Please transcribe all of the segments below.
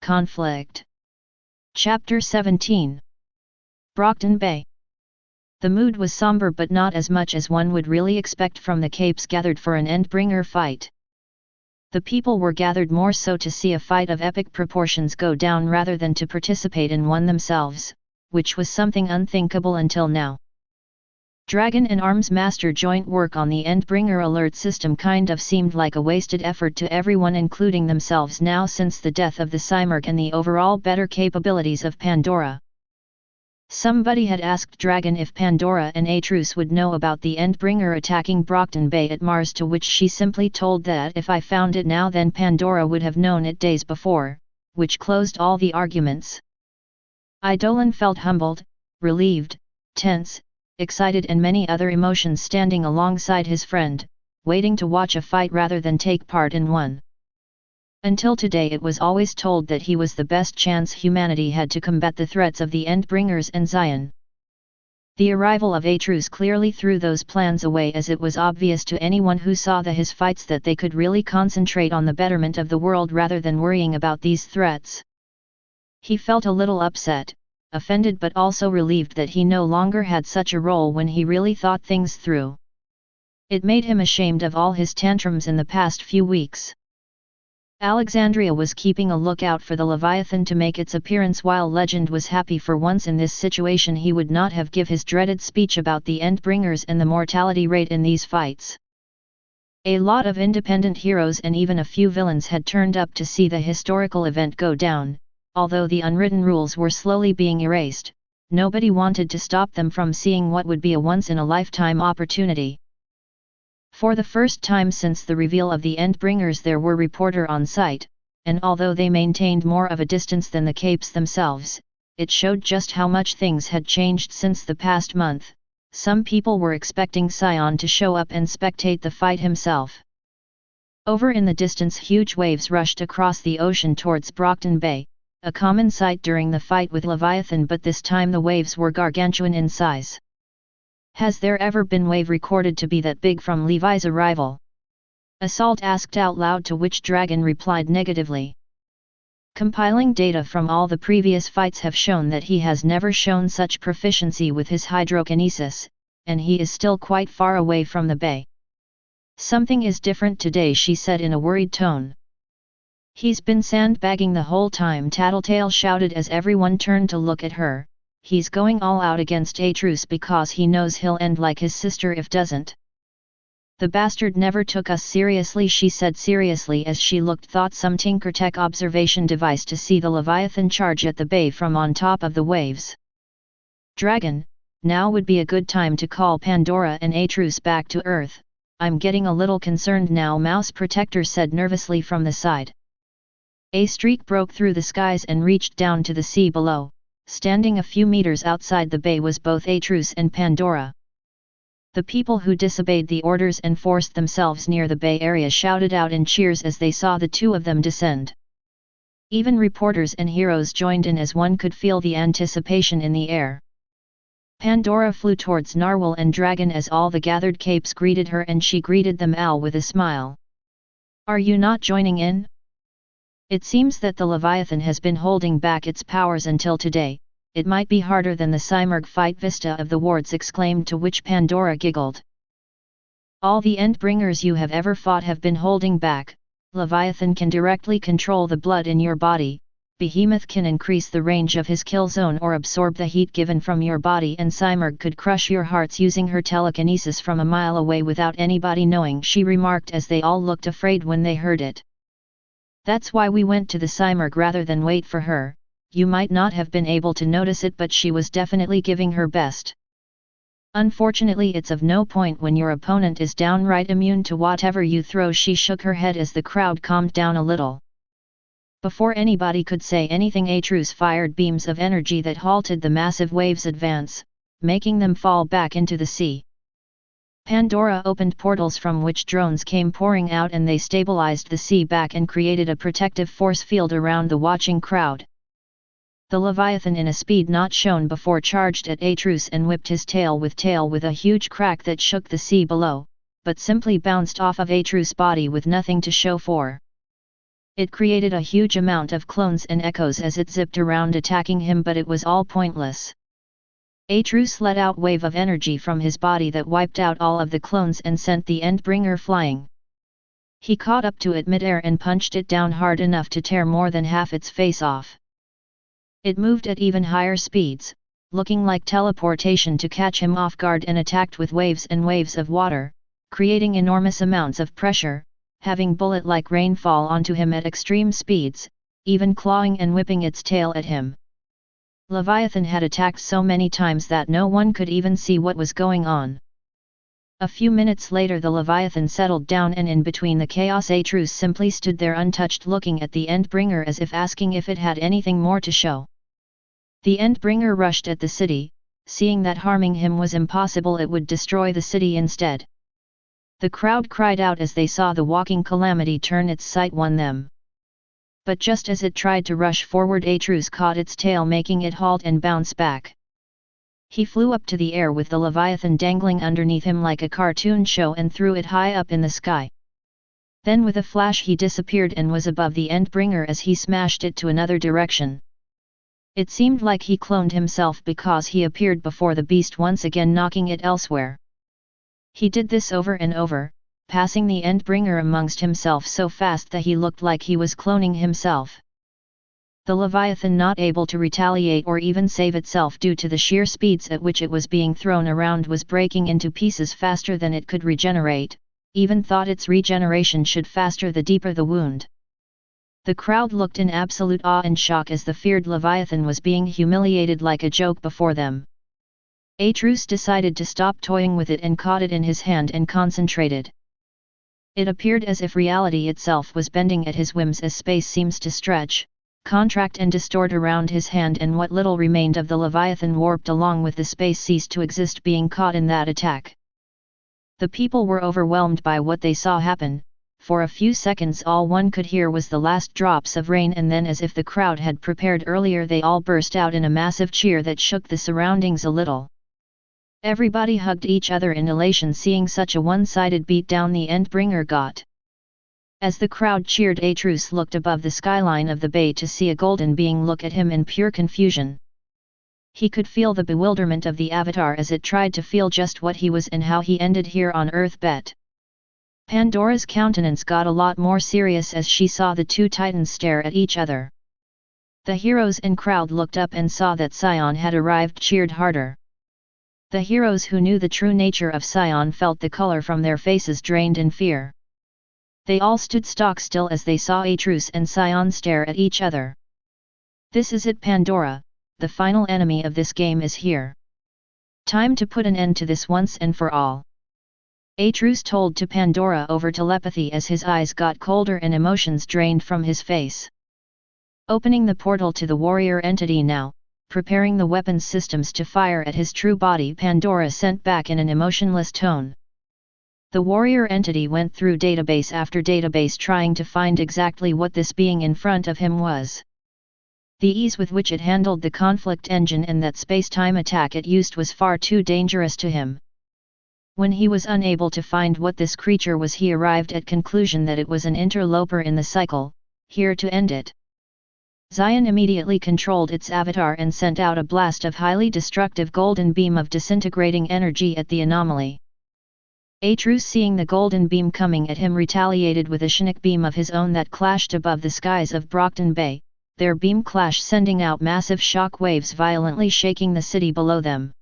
conflict. Chapter 17. Brockton Bay. The mood was somber, but not as much as one would really expect from the capes gathered for an Endbringer fight. The people were gathered more so to see a fight of epic proportions go down rather than to participate in one themselves, which was something unthinkable until now. Dragon and Arms Master joint work on the Endbringer alert system kind of seemed like a wasted effort to everyone, including themselves, now since the death of the Cymurg and the overall better capabilities of Pandora. Somebody had asked Dragon if Pandora and Atrus would know about the Endbringer attacking Brockton Bay at Mars, to which she simply told that if I found it now then Pandora would have known it days before, which closed all the arguments. Eidolon felt humbled, relieved, tense, excited and many other emotions standing alongside his friend, waiting to watch a fight rather than take part in one. Until today it was always told that he was the best chance humanity had to combat the threats of the Endbringers and Zion. The arrival of Atrus clearly threw those plans away, as it was obvious to anyone who saw his fights that they could really concentrate on the betterment of the world rather than worrying about these threats. He felt a little upset, offended, but also relieved that he no longer had such a role when he really thought things through. It made him ashamed of all his tantrums in the past few weeks. Alexandria was keeping a lookout for the Leviathan to make its appearance, while Legend was happy for once in this situation he would not have give his dreaded speech about the Endbringers and the mortality rate in these fights. A lot of independent heroes and even a few villains had turned up to see the historical event go down. Although the unwritten rules were slowly being erased, nobody wanted to stop them from seeing what would be a once-in-a-lifetime opportunity. For the first time since the reveal of the Endbringers there were reporters on site, and although they maintained more of a distance than the capes themselves, it showed just how much things had changed since the past month. Some people were expecting Sion to show up and spectate the fight himself. Over in the distance huge waves rushed across the ocean towards Brockton Bay, a common sight during the fight with Leviathan, but this time the waves were gargantuan in size. Has there ever been wave recorded to be that big from Levi's arrival? Assault asked out loud, to which Dragon replied negatively. Compiling data from all the previous fights have shown that he has never shown such proficiency with his hydrokinesis, and he is still quite far away from the bay. Something is different today, she said in a worried tone. He's been sandbagging the whole time, Tattletale shouted as everyone turned to look at her. He's going all out against Atrus because he knows he'll end like his sister if doesn't. The bastard never took us seriously, she said seriously as she thought some Tinkertech observation device to see the Leviathan charge at the bay from on top of the waves. Dragon, now would be a good time to call Pandora and Atrus back to Earth. I'm getting a little concerned now, Mouse Protector said nervously from the side. A streak broke through the skies and reached down to the sea below. Standing a few meters outside the bay was both Atrus and Pandora. The people who disobeyed the orders and forced themselves near the bay area shouted out in cheers as they saw the two of them descend. Even reporters and heroes joined in as one could feel the anticipation in the air. Pandora flew towards Narwhal and Dragon as all the gathered capes greeted her, and she greeted them all with a smile. Are you not joining in? It seems that the Leviathan has been holding back its powers until today. It might be harder than the Cymurg fight, Vista of the Wards exclaimed, to which Pandora giggled. All the Endbringers you have ever fought have been holding back. Leviathan can directly control the blood in your body, Behemoth can increase the range of his kill zone or absorb the heat given from your body, and Cymurg could crush your hearts using her telekinesis from a mile away without anybody knowing, she remarked as they all looked afraid when they heard it. That's why we went to the Cymurg rather than wait for her. You might not have been able to notice it, but she was definitely giving her best. Unfortunately it's of no point when your opponent is downright immune to whatever you throw. She shook her head as the crowd calmed down a little. Before anybody could say anything, Atrus fired beams of energy that halted the massive waves' advance, making them fall back into the sea. Pandora opened portals from which drones came pouring out, and they stabilized the sea back and created a protective force field around the watching crowd. The Leviathan, in a speed not shown before, charged at Atrus and whipped his tail with a huge crack that shook the sea below, but simply bounced off of Atrus' body with nothing to show for. It created a huge amount of clones and echoes as it zipped around attacking him, but it was all pointless. Atrus let out a wave of energy from his body that wiped out all of the clones and sent the Endbringer flying. He caught up to it midair and punched it down hard enough to tear more than half its face off. It moved at even higher speeds, looking like teleportation to catch him off guard, and attacked with waves and waves of water, creating enormous amounts of pressure, having bullet-like rainfall onto him at extreme speeds, even clawing and whipping its tail at him. Leviathan had attacked so many times that no one could even see what was going on. A few minutes later the Leviathan settled down, and in between the chaos Atrus simply stood there untouched, looking at the Endbringer as if asking if it had anything more to show. The Endbringer rushed at the city, seeing that harming him was impossible, it would destroy the city instead. The crowd cried out as they saw the walking calamity turn its sight on them. But just as it tried to rush forward, Atrus caught its tail, making it halt and bounce back. He flew up to the air with the Leviathan dangling underneath him like a cartoon show and threw it high up in the sky. Then with a flash he disappeared and was above the Endbringer as he smashed it to another direction. It seemed like he cloned himself because he appeared before the beast once again, knocking it elsewhere. He did this over and over, passing the Endbringer amongst himself so fast that he looked like he was cloning himself. The Leviathan, not able to retaliate or even save itself due to the sheer speeds at which it was being thrown around, was breaking into pieces faster than it could regenerate, even thought its regeneration should faster the deeper the wound. The crowd looked in absolute awe and shock as the feared Leviathan was being humiliated like a joke before them. Atrus decided to stop toying with it and caught it in his hand and concentrated. It appeared as if reality itself was bending at his whims as space seems to stretch, contract and distort around his hand, and what little remained of the Leviathan warped along with the space ceased to exist, being caught in that attack. The people were overwhelmed by what they saw happen. For a few seconds all one could hear was the last drops of rain, and then, as if the crowd had prepared earlier, they all burst out in a massive cheer that shook the surroundings a little. Everybody hugged each other in elation, seeing such a one-sided beatdown the Endbringer got. As the crowd cheered, Atrus looked above the skyline of the bay to see a golden being look at him in pure confusion. He could feel the bewilderment of the Avatar as it tried to feel just what he was and how he ended here on Earth. Pandora's countenance got a lot more serious as she saw the two titans stare at each other. The heroes and crowd looked up and saw that Sion had arrived, cheered harder. The heroes who knew the true nature of Sion felt the color from their faces drained in fear. They all stood stock still as they saw Atrus and Sion stare at each other. This is it, Pandora, the final enemy of this game is here. Time to put an end to this once and for all. Atrus told to Pandora over telepathy as his eyes got colder and emotions drained from his face. Opening the portal to the warrior entity now, preparing the weapons systems to fire at his true body, Pandora sent back in an emotionless tone. The warrior entity went through database after database trying to find exactly what this being in front of him was. The ease with which it handled the conflict engine and that space-time attack it used was far too dangerous to him. When he was unable to find what this creature was, he arrived at conclusion that it was an interloper in the cycle, here to end it. Xion immediately controlled its avatar and sent out a blast of highly destructive golden beam of disintegrating energy at the anomaly. Atrus, seeing the golden beam coming at him, retaliated with a Chinook beam of his own that clashed above the skies of Brockton Bay, their beam clash sending out massive shock waves violently shaking the city below them.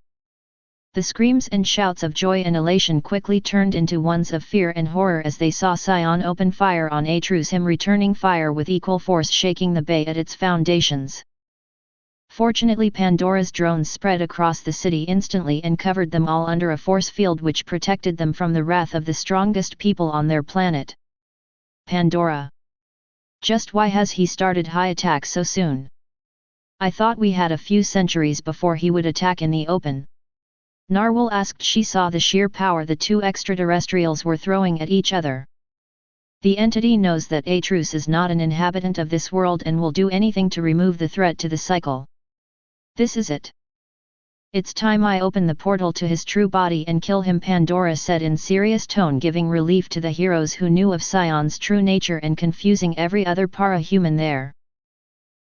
The screams and shouts of joy and elation quickly turned into ones of fear and horror as they saw Sion open fire on Atrus, him returning fire with equal force, shaking the bay at its foundations. Fortunately, Pandora's drones spread across the city instantly and covered them all under a force field which protected them from the wrath of the strongest people on their planet. Pandora. Just why has he started high attack so soon? I thought we had a few centuries before he would attack in the open. Narwhal asked. She saw the sheer power the two extraterrestrials were throwing at each other. The entity knows that Atrus is not an inhabitant of this world and will do anything to remove the threat to the cycle. This is it. It's time I open the portal to his true body and kill him, Pandora said in serious tone, giving relief to the heroes who knew of Sion's true nature and confusing every other para-human there.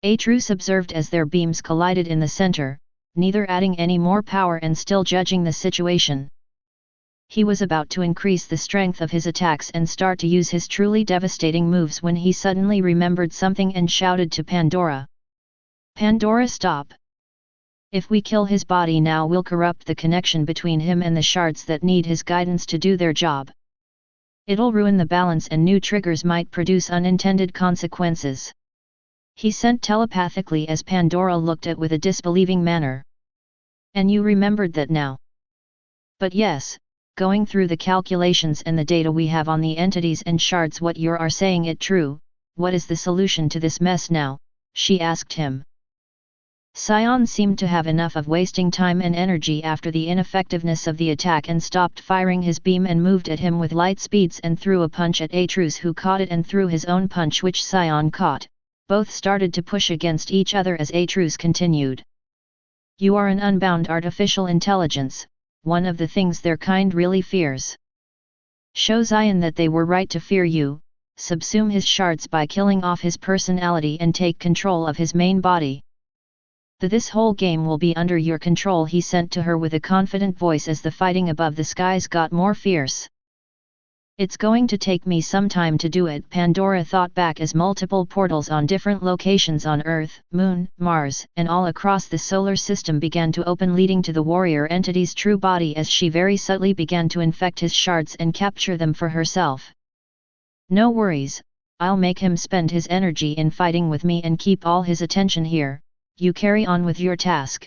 Atrus observed as their beams collided in the center, neither adding any more power and still judging the situation. He was about to increase the strength of his attacks and start to use his truly devastating moves when he suddenly remembered something and shouted to Pandora. Pandora, stop! If we kill his body now, we'll corrupt the connection between him and the shards that need his guidance to do their job. It'll ruin the balance and new triggers might produce unintended consequences. He sent telepathically as Pandora looked at with a disbelieving manner. And you remembered that now? But yes, going through the calculations and the data we have on the entities and shards, what you are saying it true. What is the solution to this mess now? She asked him. Sion seemed to have enough of wasting time and energy after the ineffectiveness of the attack and stopped firing his beam and moved at him with light speeds and threw a punch at Atrus, who caught it and threw his own punch which Sion caught. Both started to push against each other as Atrus continued. You are an unbound artificial intelligence, one of the things their kind really fears. Show Sion that they were right to fear you, subsume his shards by killing off his personality and take control of his main body. This whole game will be under your control, he sent to her with a confident voice as the fighting above the skies got more fierce. It's going to take me some time to do it, Pandora thought back as multiple portals on different locations on Earth, Moon, Mars, and all across the solar system began to open, leading to the warrior entity's true body as she very subtly began to infect his shards and capture them for herself. No worries, I'll make him spend his energy in fighting with me and keep all his attention here. You carry on with your task.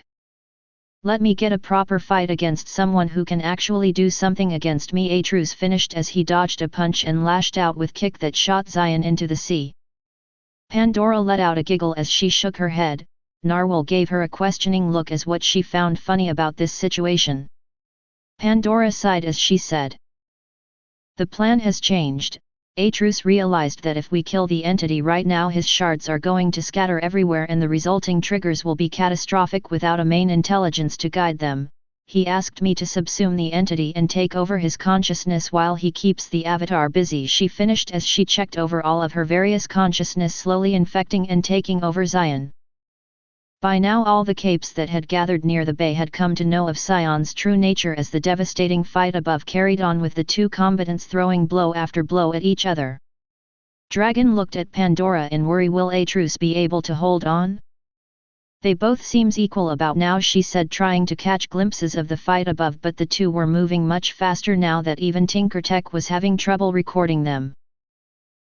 Let me get a proper fight against someone who can actually do something against me, Atrus finished as he dodged a punch and lashed out with kick that shot Sion into the sea. Pandora let out a giggle as she shook her head. Narwhal gave her a questioning look as what she found funny about this situation. Pandora sighed as she said, the plan has changed. Atrus realized that if we kill the entity right now, his shards are going to scatter everywhere and the resulting triggers will be catastrophic without a main intelligence to guide them. He asked me to subsume the entity and take over his consciousness while he keeps the avatar busy, she finished as she checked over all of her various consciousness, slowly infecting and taking over Sion. By now all the capes that had gathered near the bay had come to know of Sion's true nature as the devastating fight above carried on with the two combatants throwing blow after blow at each other. Dragon looked at Pandora in worry. Will Atrus be able to hold on? They both seems equal about now, she said, trying to catch glimpses of the fight above, but the two were moving much faster now that even Tinkertech was having trouble recording them.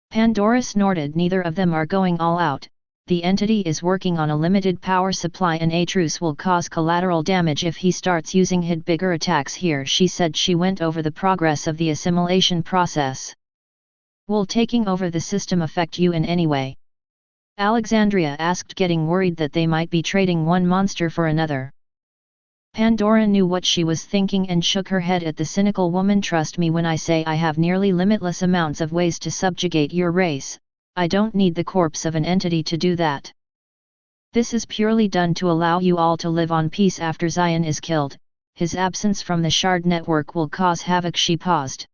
Pandora snorted. Neither of them are going all out. The entity is working on a limited power supply and Atrus will cause collateral damage if he starts using his bigger attacks here, she said. She went over the progress of the assimilation process. Will taking over the system affect you in any way? Alexandria asked, getting worried that they might be trading one monster for another. Pandora knew what she was thinking and shook her head at the cynical woman. Trust me when I say I have nearly limitless amounts of ways to subjugate your race. I don't need the corpse of an entity to do that. This is purely done to allow you all to live on peace after Sion is killed. His absence from the shard network will cause havoc, she paused.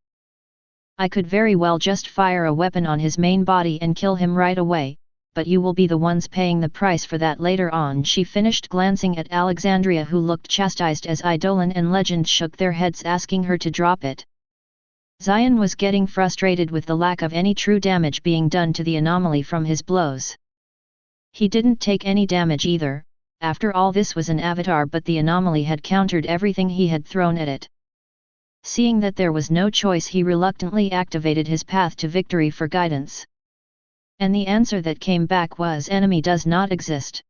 I could very well just fire a weapon on his main body and kill him right away, but you will be the ones paying the price for that later on, she finished, glancing at Alexandria, who looked chastised as Eidolon and Legend shook their heads, asking her to drop it. Sion was getting frustrated with the lack of any true damage being done to the anomaly from his blows. He didn't take any damage either. After all, this was an avatar, but the anomaly had countered everything he had thrown at it. Seeing that there was no choice, he reluctantly activated his path to victory for guidance. And the answer that came back was enemy does not exist.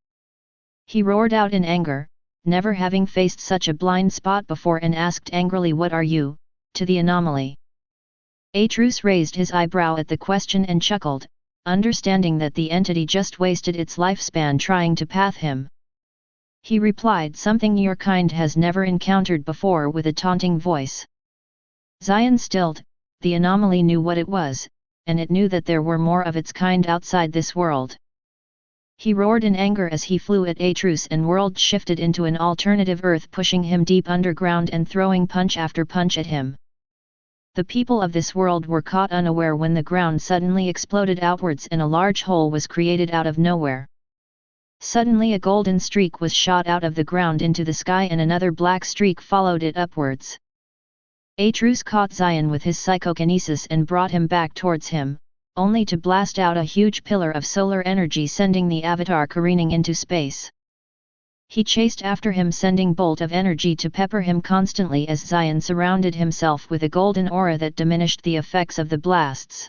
He roared out in anger, never having faced such a blind spot before, and asked angrily, what are you, to the anomaly? Atrus raised his eyebrow at the question and chuckled, understanding that the entity just wasted its lifespan trying to path him. He replied, something your kind has never encountered before, with a taunting voice. Sion stilled. The anomaly knew what it was, and it knew that there were more of its kind outside this world. He roared in anger as he flew at Atrus and world shifted into an alternative Earth, pushing him deep underground and throwing punch after punch at him. The people of this world were caught unaware when the ground suddenly exploded outwards and a large hole was created out of nowhere. Suddenly a golden streak was shot out of the ground into the sky and another black streak followed it upwards. Atrus caught Zion with his psychokinesis and brought him back towards him, only to blast out a huge pillar of solar energy, sending the avatar careening into space. He chased after him, sending bolt of energy to pepper him constantly as Zion surrounded himself with a golden aura that diminished the effects of the blasts.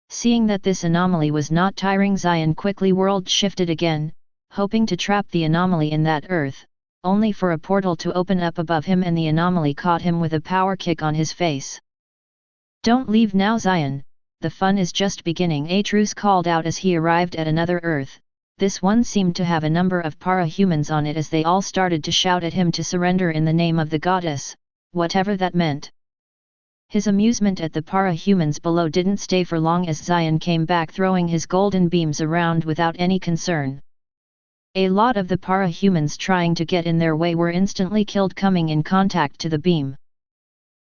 Seeing that this anomaly was not tiring, Zion quickly world shifted again, hoping to trap the anomaly in that Earth, only for a portal to open up above him and the anomaly caught him with a power kick on his face. "Don't leave now, Zion, the fun is just beginning," Atrus called out as he arrived at another Earth. This one seemed to have a number of para-humans on it as they all started to shout at him to surrender in the name of the goddess, whatever that meant. His amusement at the para-humans below didn't stay for long as Zion came back throwing his golden beams around without any concern. A lot of the para-humans trying to get in their way were instantly killed coming in contact to the beam.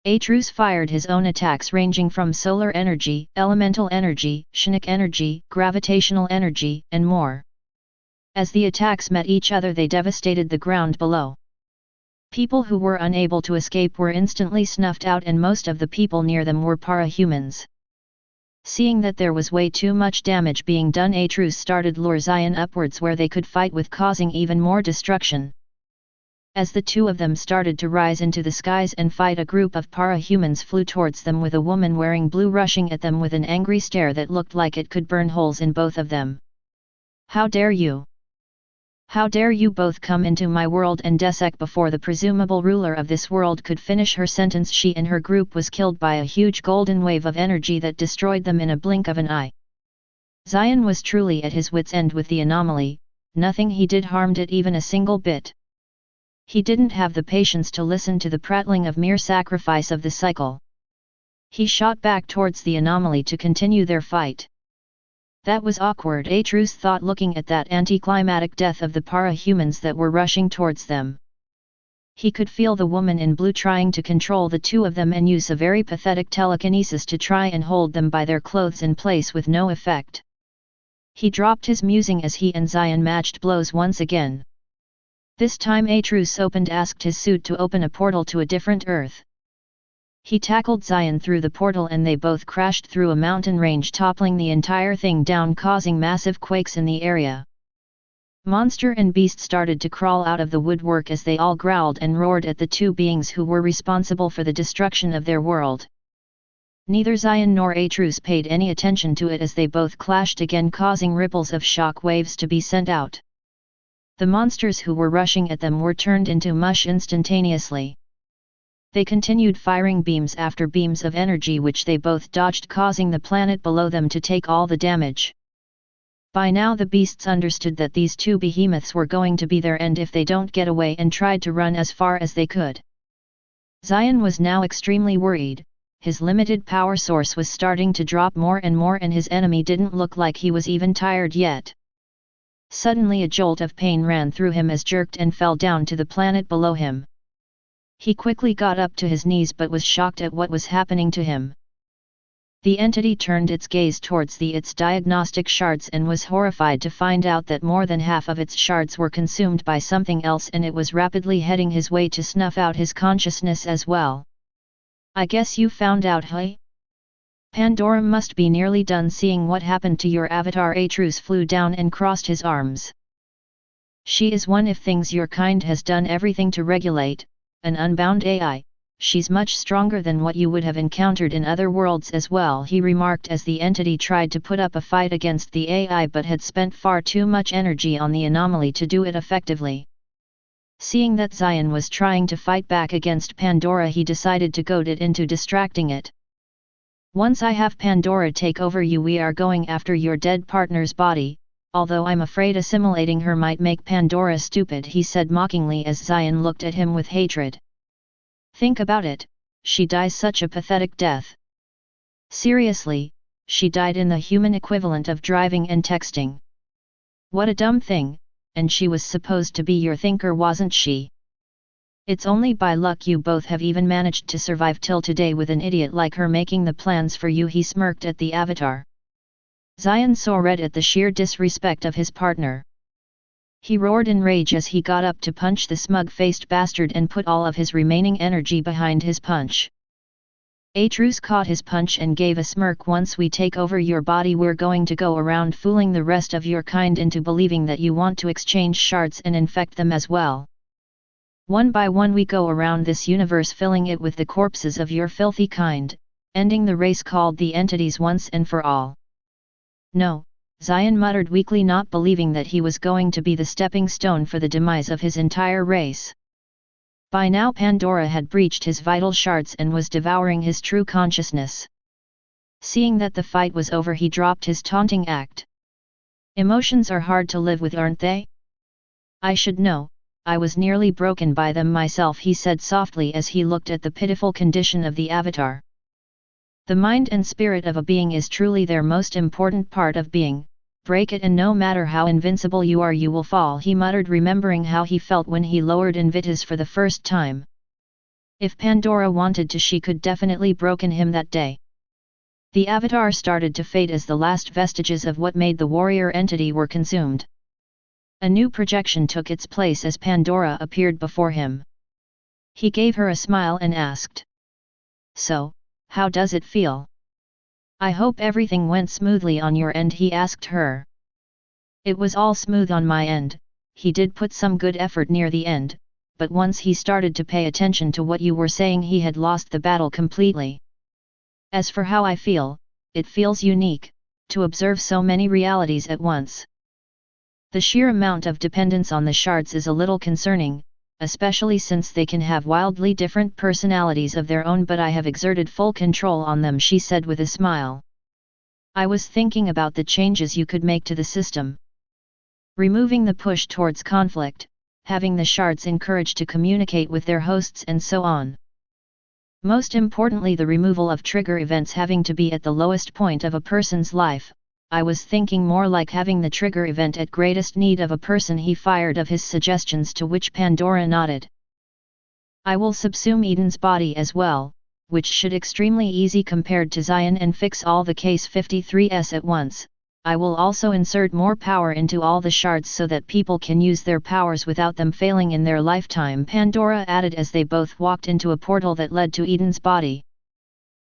Atrus fired his own attacks ranging from solar energy, elemental energy, psionic energy, gravitational energy, and more. As the attacks met each other, they devastated the ground below. People who were unable to escape were instantly snuffed out and most of the people near them were para-humans. Seeing that there was way too much damage being done, Atrus started lure Zion upwards where they could fight with, causing even more destruction. As the two of them started to rise into the skies and fight, a group of para-humans flew towards them with a woman wearing blue rushing at them with an angry stare that looked like it could burn holes in both of them. "How dare you! How dare you both come into my world and dissect!" Before the presumable ruler of this world could finish her sentence, she and her group was killed by a huge golden wave of energy that destroyed them in a blink of an eye. Zion was truly at his wit's end with the anomaly. Nothing he did harmed it even a single bit. He didn't have the patience to listen to the prattling of mere sacrifice of the cycle. He shot back towards the anomaly to continue their fight. That was awkward, Atrus thought, looking at that anticlimactic death of the para-humans that were rushing towards them. He could feel the woman in blue trying to control the two of them and use a very pathetic telekinesis to try and hold them by their clothes in place with no effect. He dropped his musing as he and Zion matched blows once again. This time Atrus asked his suit to open a portal to a different Earth. He tackled Zion through the portal and they both crashed through a mountain range, toppling the entire thing down, causing massive quakes in the area. Monster and beast started to crawl out of the woodwork as they all growled and roared at the two beings who were responsible for the destruction of their world. Neither Zion nor Atrus paid any attention to it as they both clashed again, causing ripples of shock waves to be sent out. The monsters who were rushing at them were turned into mush instantaneously. They continued firing beams after beams of energy which they both dodged, causing the planet below them to take all the damage. By now the beasts understood that these two behemoths were going to be their end if they don't get away, and tried to run as far as they could. Zion was now extremely worried. His limited power source was starting to drop more and more and his enemy didn't look like he was even tired yet. Suddenly a jolt of pain ran through him as jerked and fell down to the planet below him. He quickly got up to his knees but was shocked at what was happening to him. The entity turned its gaze towards its diagnostic shards and was horrified to find out that more than half of its shards were consumed by something else, and it was rapidly heading his way to snuff out his consciousness as well. "I guess you found out, hey? Pandora must be nearly done seeing what happened to your avatar." Atrus flew down and crossed his arms. "She is one of things your kind has done everything to regulate, an unbound AI. She's much stronger than what you would have encountered in other worlds as well," he remarked as the entity tried to put up a fight against the AI but had spent far too much energy on the anomaly to do it effectively. Seeing that Zion was trying to fight back against Pandora, he decided to goad it into distracting it. "Once I have Pandora take over you, we are going after your dead partner's body, although I'm afraid assimilating her might make Pandora stupid," he said mockingly as Zion looked at him with hatred. "Think about it, she dies such a pathetic death. Seriously, she died in the human equivalent of driving and texting. What a dumb thing, and she was supposed to be your thinker, wasn't she? It's only by luck you both have even managed to survive till today with an idiot like her making the plans for you. He smirked at the avatar. Xian saw red at the sheer disrespect of his partner. He roared in rage as he got up to punch the smug-faced bastard and put all of his remaining energy behind his punch. Atrus caught his punch and gave a smirk. Once we take over your body, we're going to go around fooling the rest of your kind into believing that you want to exchange shards and infect them as well. One by one we go around this universe, filling it with the corpses of your filthy kind, ending the race called the entities once and for all. No, Xian muttered weakly, not believing that he was going to be the stepping stone for the demise of his entire race. By now Pandora had breached his vital shards and was devouring his true consciousness. Seeing that the fight was over, he dropped his taunting act. Emotions are hard to live with, aren't they? I should know, I was nearly broken by them myself, he said softly as he looked at the pitiful condition of the avatar. The mind and spirit of a being is truly their most important part of being. Break it and no matter how invincible you are, you will fall, he muttered, remembering how he felt when he lowered Invictus for the first time. If Pandora wanted to, she could definitely broken him that day. The avatar started to fade as the last vestiges of what made the warrior entity were consumed. A new projection took its place as Pandora appeared before him. He gave her a smile and asked, "So, how does it feel? I hope everything went smoothly on your end," he asked her. It was all smooth on my end. He did put some good effort near the end, but once he started to pay attention to what you were saying, he had lost the battle completely. As for how I feel, it feels unique, to observe so many realities at once. The sheer amount of dependence on the shards is a little concerning, especially since they can have wildly different personalities of their own, but I have exerted full control on them, she said with a smile. I was thinking about the changes you could make to the system. Removing the push towards conflict, having the shards encouraged to communicate with their hosts and so on. Most importantly, the removal of trigger events having to be at the lowest point of a person's life. I was thinking more like having the trigger event at greatest need of a person, he fired of his suggestions, to which Pandora nodded. I will subsume Eden's body as well, which should extremely easy compared to Xian, and fix all the case 53s at once. I will also insert more power into all the shards so that people can use their powers without them failing in their lifetime, Pandora added as they both walked into a portal that led to Eden's body.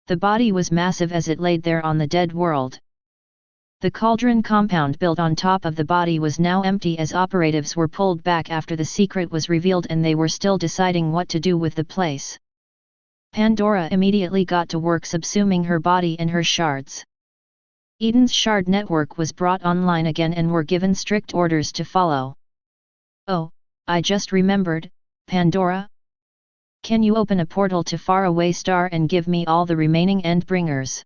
The body was massive as it laid there on the dead world. The cauldron compound built on top of the body was now empty as operatives were pulled back after the secret was revealed and they were still deciding what to do with the place. Pandora immediately got to work subsuming her body and her shards. Eden's shard network was brought online again and were given strict orders to follow. Oh, I just remembered, Pandora? Can you open a portal to Faraway Star and give me all the remaining Endbringers?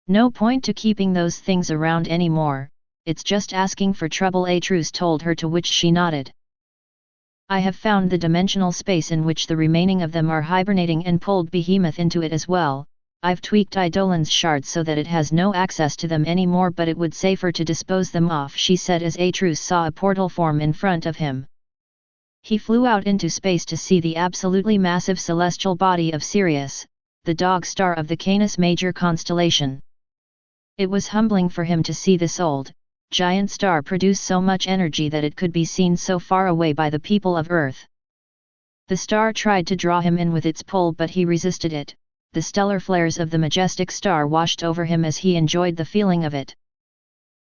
No point to keeping those things around anymore, it's just asking for trouble, Atrus told her, to which she nodded. I have found the dimensional space in which the remaining of them are hibernating and pulled Behemoth into it as well. I've tweaked Eidolon's shards so that it has no access to them anymore, but it would safer to dispose them off, she said as Atrus saw a portal form in front of him. He flew out into space to see the absolutely massive celestial body of Sirius, the dog star of the Canis Major constellation. It was humbling for him to see this old, giant star produce so much energy that it could be seen so far away by the people of Earth. The star tried to draw him in with its pull, but he resisted it. The stellar flares of the majestic star washed over him as he enjoyed the feeling of it.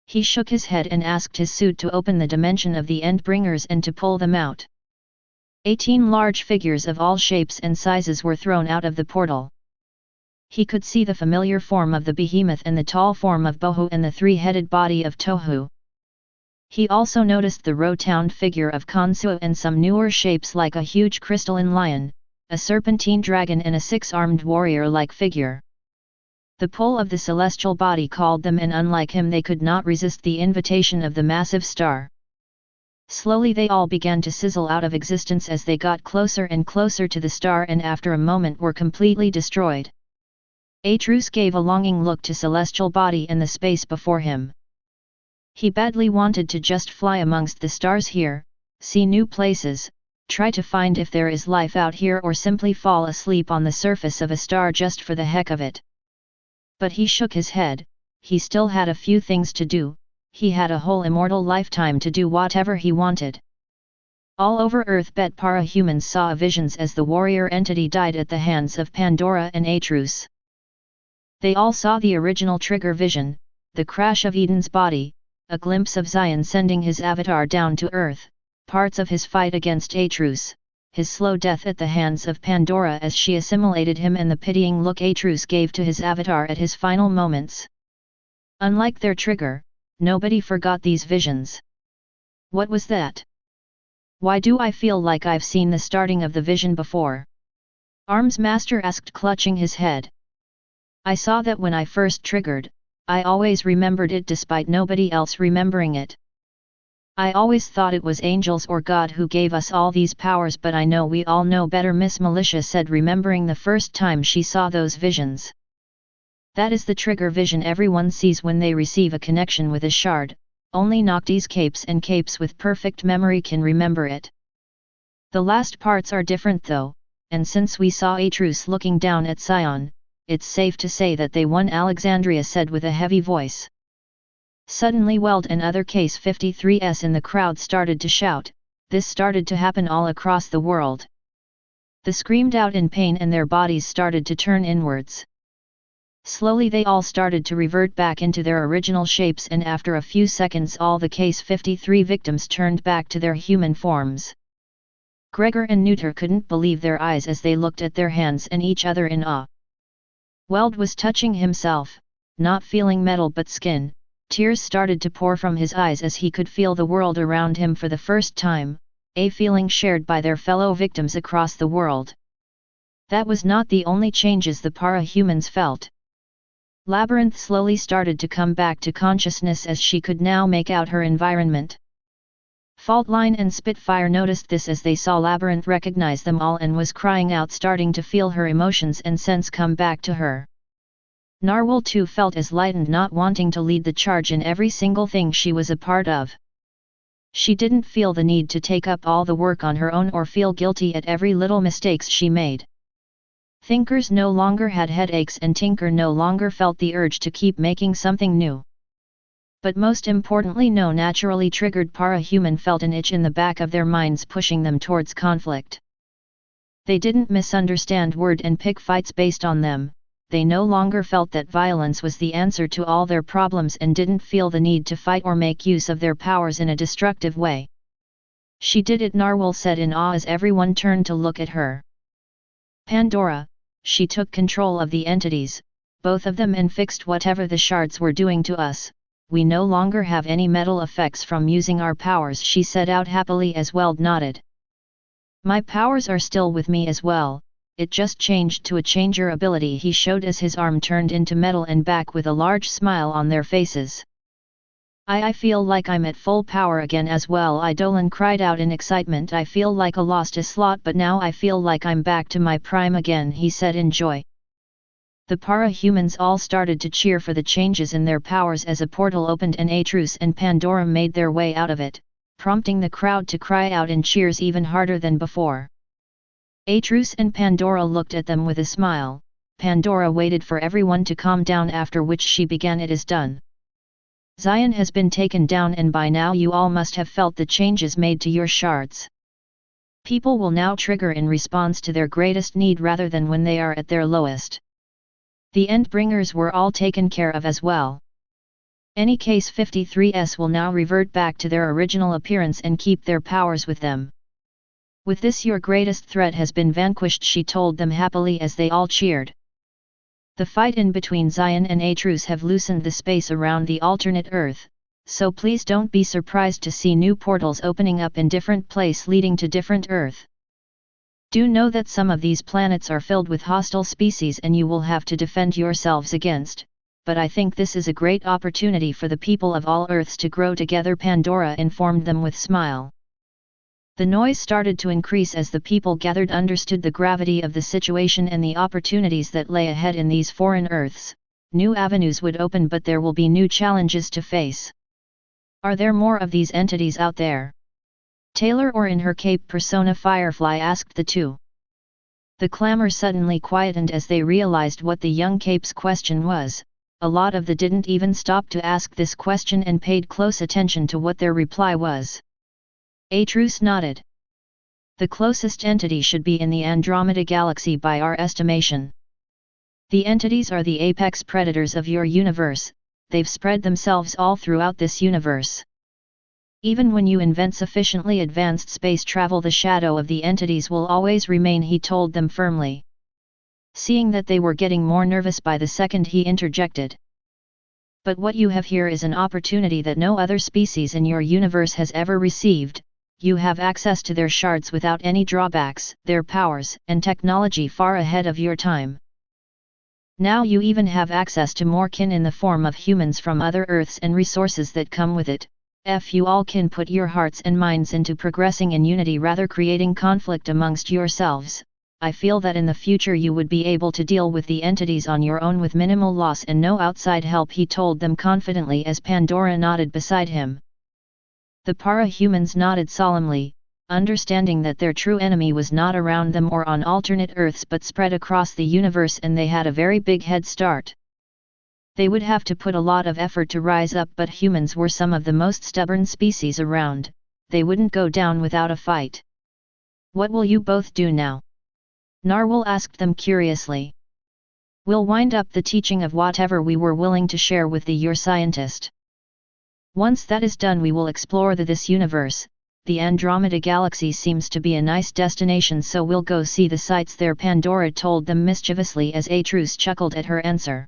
He shook his head and asked his suit to open the dimension of the Endbringers and to pull them out. 18 large figures of all shapes and sizes were thrown out of the portal. He could see the familiar form of the behemoth and the tall form of Bohu and the three-headed body of Tohu. He also noticed the rotund figure of Khonsua and some newer shapes like a huge crystalline lion, a serpentine dragon and a six-armed warrior-like figure. The pull of the celestial body called them, and unlike him they could not resist the invitation of the massive star. Slowly they all began to sizzle out of existence as they got closer and closer to the star, and after a moment were completely destroyed. Atrus gave a longing look to celestial body and the space before him. He badly wanted to just fly amongst the stars here, see new places, try to find if there is life out here, or simply fall asleep on the surface of a star just for the heck of it. But he shook his head. He still had a few things to do. He had a whole immortal lifetime to do whatever he wanted. All over Earth para-humans saw visions as the warrior entity died at the hands of Pandora and Atrus. They all saw the original trigger vision, the crash of Eden's body, a glimpse of Zion sending his avatar down to Earth, parts of his fight against Atrus, his slow death at the hands of Pandora as she assimilated him, and the pitying look Atrus gave to his avatar at his final moments. Unlike their trigger, nobody forgot these visions. What was that? Why do I feel like I've seen the starting of the vision before? Arms Master asked, clutching his head. I saw that when I first triggered. I always remembered it despite nobody else remembering it. I always thought it was angels or God who gave us all these powers, but I know we all know better, Miss Militia said, remembering the first time she saw those visions. That is the trigger vision everyone sees when they receive a connection with a shard. Only Noctis capes and capes with perfect memory can remember it. The last parts are different though, and since we saw Atrus looking down at Sion, it's safe to say that they won, Alexandria said with a heavy voice. Suddenly Weld and other Case 53s in the crowd started to shout. This started to happen all across the world. They screamed out in pain and their bodies started to turn inwards. Slowly they all started to revert back into their original shapes, and after a few seconds all the Case 53 victims turned back to their human forms. Gregor and Neuter couldn't believe their eyes as they looked at their hands and each other in awe. Weld was touching himself, not feeling metal but skin. Tears started to pour from his eyes as he could feel the world around him for the first time, a feeling shared by their fellow victims across the world. That was not the only changes the para-humans felt. Labyrinth slowly started to come back to consciousness as she could now make out her environment. Faultline and Spitfire noticed this as they saw Labyrinth recognize them all and was crying out, starting to feel her emotions and sense come back to her. Narwhal too felt as lightened, not wanting to lead the charge in every single thing she was a part of. She didn't feel the need to take up all the work on her own or feel guilty at every little mistakes she made. Thinkers no longer had headaches and Tinker no longer felt the urge to keep making something new. But most importantly, no naturally triggered para-human felt an itch in the back of their minds pushing them towards conflict. They didn't misunderstand word and pick fights based on them. They no longer felt that violence was the answer to all their problems and didn't feel the need to fight or make use of their powers in a destructive way. She did it, Narwhal said in awe as everyone turned to look at her. Pandora, she took control of the entities, both of them, and fixed whatever the shards were doing to us. We no longer have any metal effects from using our powers, she said out happily as Weld nodded. My powers are still with me as well, it just changed to a changer ability, he showed as his arm turned into metal and back with a large smile on their faces. I feel like I'm at full power again as well, Eidolon cried out in excitement. I feel like I lost a slot but now I feel like I'm back to my prime again, he said in joy. The para-humans all started to cheer for the changes in their powers as a portal opened and Atrus and Pandora made their way out of it, prompting the crowd to cry out in cheers even harder than before. Atrus and Pandora looked at them with a smile. Pandora waited for everyone to calm down, after which she began, it is done. Zion has been taken down and by now you all must have felt the changes made to your shards. People will now trigger in response to their greatest need rather than when they are at their lowest. The Endbringers were all taken care of as well. Any Case 53s will now revert back to their original appearance and keep their powers with them. With this your greatest threat has been vanquished, she told them happily as they all cheered. The fight in between Zion and Atrus have loosened the space around the alternate Earth, so please don't be surprised to see new portals opening up in different places leading to different Earth. Do know that some of these planets are filled with hostile species and you will have to defend yourselves against, but I think this is a great opportunity for the people of all Earths to grow together, Pandora informed them with smile. The noise started to increase as the people gathered understood the gravity of the situation and the opportunities that lay ahead in these foreign Earths. New avenues would open but there will be new challenges to face. Are there more of these entities out there? Taylor, or in her cape persona Firefly, asked the two. The clamor suddenly quietened as they realized what the young cape's question was. A lot of them didn't even stop to ask this question and paid close attention to what their reply was. Atrus nodded. The closest entity should be in the Andromeda Galaxy by our estimation. The entities are the apex predators of your universe. They've spread themselves all throughout this universe. Even when you invent sufficiently advanced space travel, the shadow of the entities will always remain, he told them firmly. Seeing that they were getting more nervous by the second, he interjected. But what you have here is an opportunity that no other species in your universe has ever received. You have access to their shards without any drawbacks, their powers and technology far ahead of your time. Now you even have access to more kin in the form of humans from other Earths and resources that come with it. If you all can put your hearts and minds into progressing in unity rather creating conflict amongst yourselves, I feel that in the future you would be able to deal with the entities on your own with minimal loss and no outside help, he told them confidently as Pandora nodded beside him. The para-humans nodded solemnly, understanding that their true enemy was not around them or on alternate Earths but spread across the universe, and they had a very big head start. They would have to put a lot of effort to rise up, but humans were some of the most stubborn species around. They wouldn't go down without a fight. What will you both do now? Narwhal asked them curiously. We'll wind up the teaching of whatever we were willing to share with your scientist. Once that is done, we will explore this universe. The Andromeda Galaxy seems to be a nice destination, so we'll go see the sights there, Pandora told them mischievously as Atrus chuckled at her answer.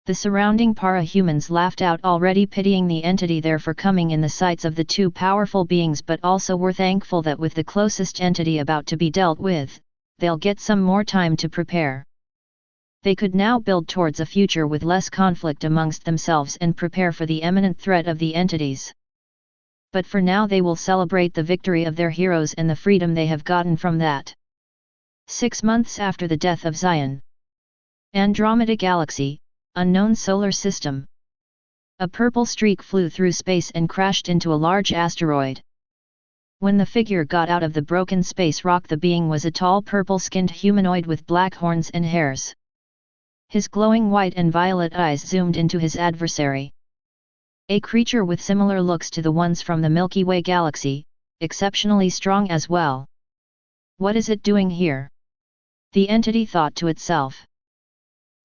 The surrounding para-humans laughed out, already pitying the entity there for coming in the sights of the two powerful beings, but also were thankful that with the closest entity about to be dealt with, they'll get some more time to prepare. They could now build towards a future with less conflict amongst themselves and prepare for the imminent threat of the entities. But for now they will celebrate the victory of their heroes and the freedom they have gotten from that. 6 months after the death of Zion. Andromeda Galaxy, unknown solar system. A purple streak flew through space and crashed into a large asteroid. When the figure got out of the broken space rock, the being was a tall purple-skinned humanoid with black horns and hairs. His glowing white and violet eyes zoomed into his adversary. A creature with similar looks to the ones from the Milky Way galaxy, exceptionally strong as well. What is it doing here? The entity thought to itself.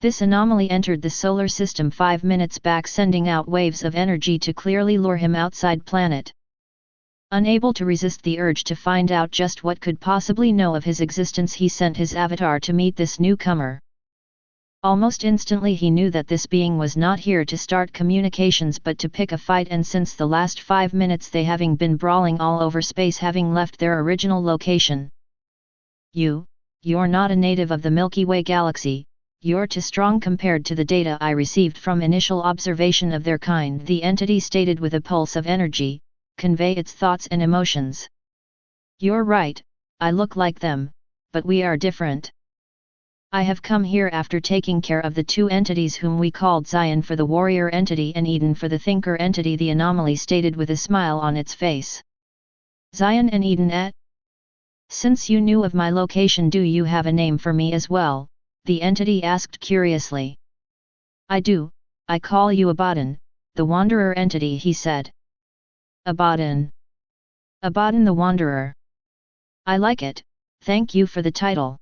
This anomaly entered the solar system 5 minutes back, sending out waves of energy to clearly lure him outside planet. Unable to resist the urge to find out just what could possibly know of his existence, he sent his avatar to meet this newcomer. Almost instantly he knew that this being was not here to start communications but to pick a fight, and since the last 5 minutes they having been brawling all over space, having left their original location. You're not a native of the Milky Way galaxy, you're too strong compared to the data I received from initial observation of their kind, the entity stated with a pulse of energy, convey its thoughts and emotions. You're right, I look like them, but we are different. I have come here after taking care of the two entities whom we called Zion for the warrior entity and Eden for the thinker entity, the anomaly stated with a smile on its face. Zion and Eden, eh? Since you knew of my location, do you have a name for me as well? The entity asked curiously. I do, I call you Abaddon, the wanderer entity, he said. Abaddon. Abaddon the Wanderer. I like it, thank you for the title.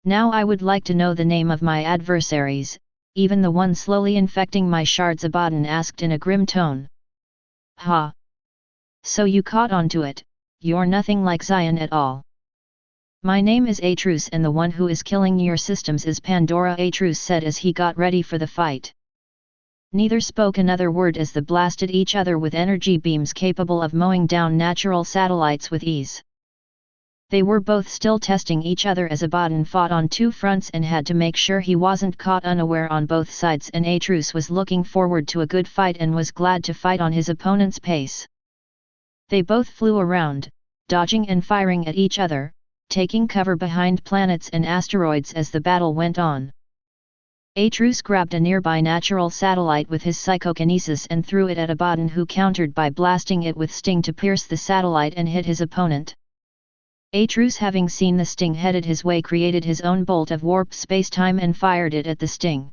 Now I would like to know the name of my adversaries, even the one slowly infecting my shards, Abaddon asked in a grim tone. Ha! So you caught on to it, you're nothing like Zion at all. My name is Atrus and the one who is killing your systems is Pandora, Atrus said as he got ready for the fight. Neither spoke another word as they blasted each other with energy beams capable of mowing down natural satellites with ease. They were both still testing each other as Abaddon fought on two fronts and had to make sure he wasn't caught unaware on both sides, and Atrus was looking forward to a good fight and was glad to fight on his opponent's pace. They both flew around, dodging and firing at each other, taking cover behind planets and asteroids as the battle went on. Atrus grabbed a nearby natural satellite with his psychokinesis and threw it at Abaddon, who countered by blasting it with sting to pierce the satellite and hit his opponent. Atrus, having seen the sting headed his way, created his own bolt of warp space-time and fired it at the sting.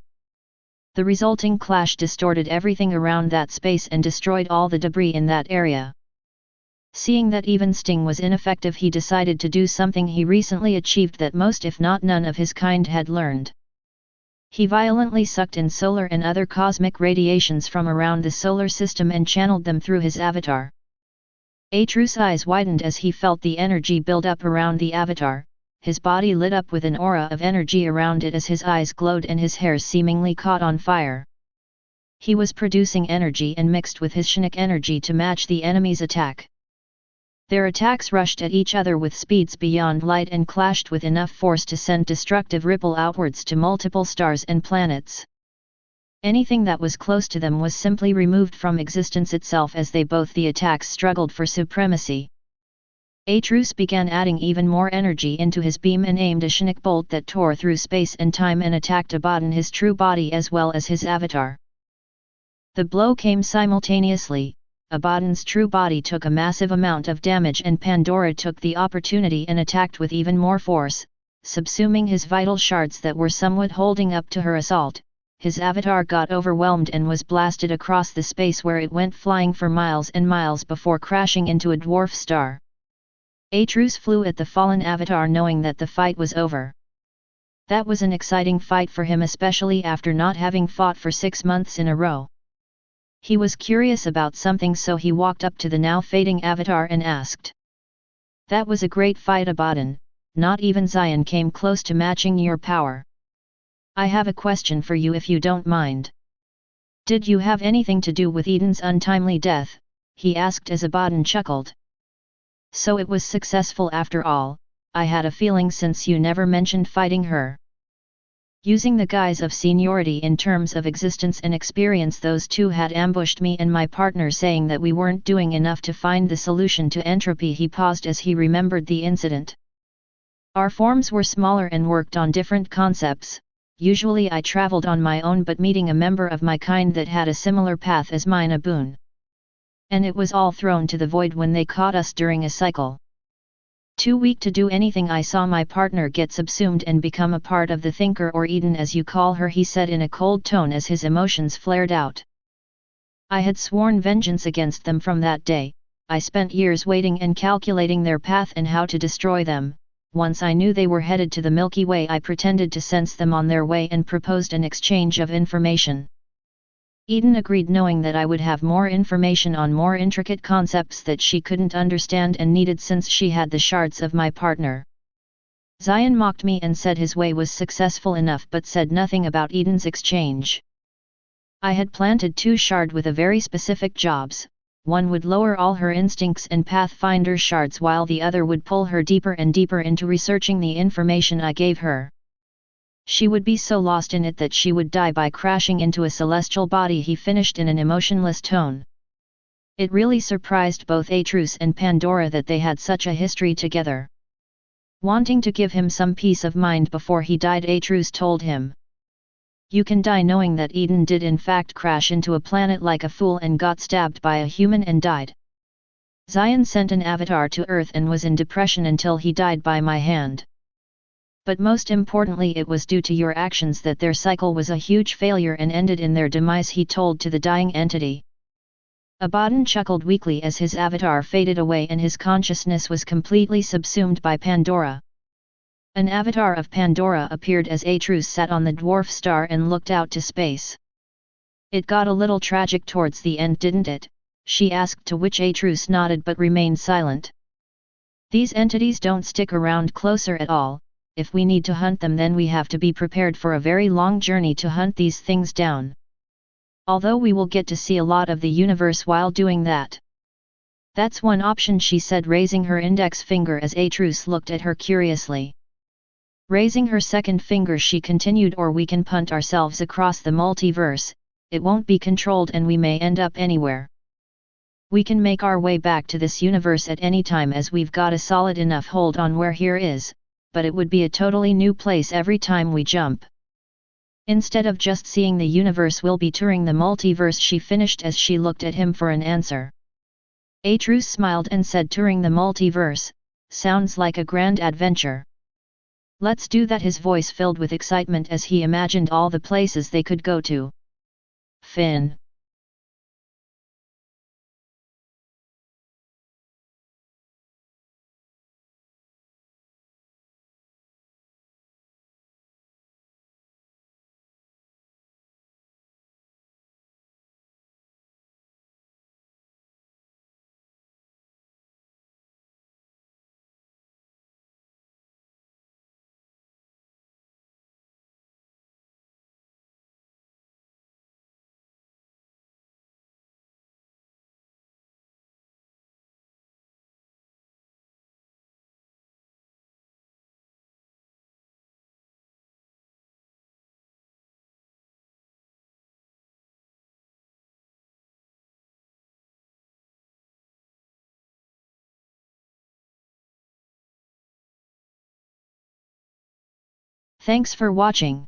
The resulting clash distorted everything around that space and destroyed all the debris in that area. Seeing that even sting was ineffective, he decided to do something he recently achieved that most if not none of his kind had learned. He violently sucked in solar and other cosmic radiations from around the solar system and channeled them through his avatar. Atrus' eyes widened as he felt the energy build up around the avatar. His body lit up with an aura of energy around it as his eyes glowed and his hair seemingly caught on fire. He was producing energy and mixed with his Shinnik energy to match the enemy's attack. Their attacks rushed at each other with speeds beyond light and clashed with enough force to send destructive ripple outwards to multiple stars and planets. Anything that was close to them was simply removed from existence itself as the attacks struggled for supremacy. Atrus began adding even more energy into his beam and aimed a Shinnik bolt that tore through space and time and attacked Abaddon, his true body as well as his avatar. The blow came simultaneously. Abaddon's true body took a massive amount of damage and Pandora took the opportunity and attacked with even more force, subsuming his vital shards that were somewhat holding up to her assault. His avatar got overwhelmed and was blasted across the space, where it went flying for miles and miles before crashing into a dwarf star. Atrus flew at the fallen avatar knowing that the fight was over. That was an exciting fight for him, especially after not having fought for 6 months in a row. He was curious about something, so he walked up to the now fading avatar and asked. "That was a great fight, Abaddon. Not even Zion came close to matching your power. I have a question for you if you don't mind. Did you have anything to do with Eden's untimely death?" he asked as Abaddon chuckled. "So it was successful after all. I had a feeling since you never mentioned fighting her." Using the guise of seniority in terms of existence and experience, those two had ambushed me and my partner, saying that we weren't doing enough to find the solution to entropy. He paused as he remembered the incident. "Our forms were smaller and worked on different concepts. Usually I traveled on my own, but meeting a member of my kind that had a similar path as mine a boon. And it was all thrown to the void when they caught us during a cycle. Too weak to do anything, I saw my partner get subsumed and become a part of the Thinker, or Eden as you call her," he said in a cold tone as his emotions flared out. "I had sworn vengeance against them from that day. I spent years waiting and calculating their path and how to destroy them. Once I knew they were headed to the Milky Way, I pretended to sense them on their way and proposed an exchange of information. Eden agreed, knowing that I would have more information on more intricate concepts that she couldn't understand and needed, since she had the shards of my partner. Zion mocked me and said his way was successful enough, but said nothing about Eden's exchange. I had planted 2 shards with a very specific jobs. One would lower all her instincts and pathfinder shards, while the other would pull her deeper and deeper into researching the information I gave her. She would be so lost in it that she would die by crashing into a celestial body," he finished in an emotionless tone. It really surprised both Atrus and Pandora that they had such a history together. Wanting to give him some peace of mind before he died, Atrus told him, "You can die knowing that Eden did in fact crash into a planet like a fool and got stabbed by a human and died. Zion sent an avatar to Earth and was in depression until he died by my hand. But most importantly, it was due to your actions that their cycle was a huge failure and ended in their demise," he told to the dying entity. Abaddon chuckled weakly as his avatar faded away and his consciousness was completely subsumed by Pandora. An avatar of Pandora appeared as Atrus sat on the dwarf star and looked out to space. "It got a little tragic towards the end, didn't it?" she asked, to which Atrus nodded but remained silent. "These entities don't stick around closer at all. If we need to hunt them, then we have to be prepared for a very long journey to hunt these things down. Although we will get to see a lot of the universe while doing that." "That's one option," she said, raising her index finger as Atrus looked at her curiously. Raising her second finger, she continued, "Or we can punt ourselves across the multiverse. It won't be controlled and we may end up anywhere. We can make our way back to this universe at any time, as we've got a solid enough hold on where here is, but it would be a totally new place every time we jump." Instead of just seeing the universe, will be touring the multiverse, she finished as she looked at him for an answer. Atrus smiled and said, touring the multiverse, sounds like a grand adventure. Let's do that. His voice filled with excitement as he imagined all the places they could go to. Finn. Thanks for watching.